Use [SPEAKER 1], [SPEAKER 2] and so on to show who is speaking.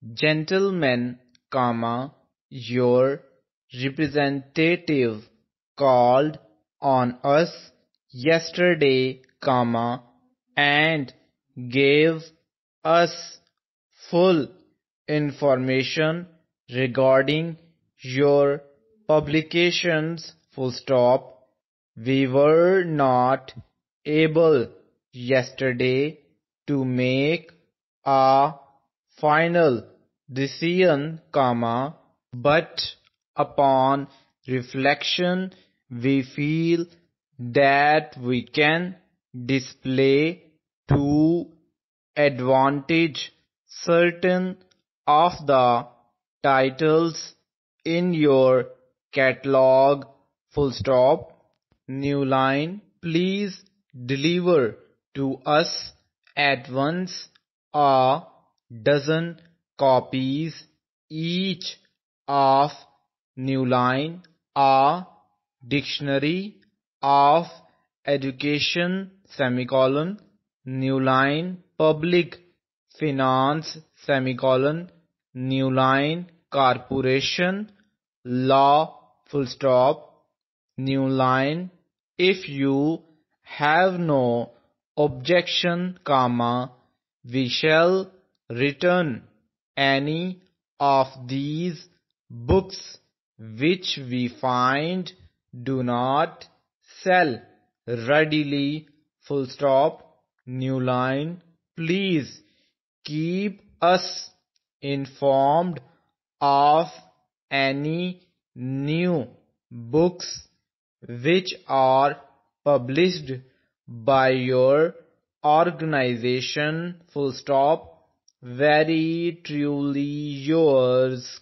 [SPEAKER 1] Gentlemen, your representative called on us yesterday, and gave us full information regarding your publications. We were not able yesterday to make a final decision, but upon reflection we feel that we can display to advantage certain of the titles in your catalog. New line. Please deliver to us at once a dozen copies each of New Line, a dictionary of education, New Line public finance, New Line corporation law, New Line. If you have no objection, we shall return any of these books which we find do not sell readily. New Line. Please keep us informed of any new books which are published by your organization. Very truly yours,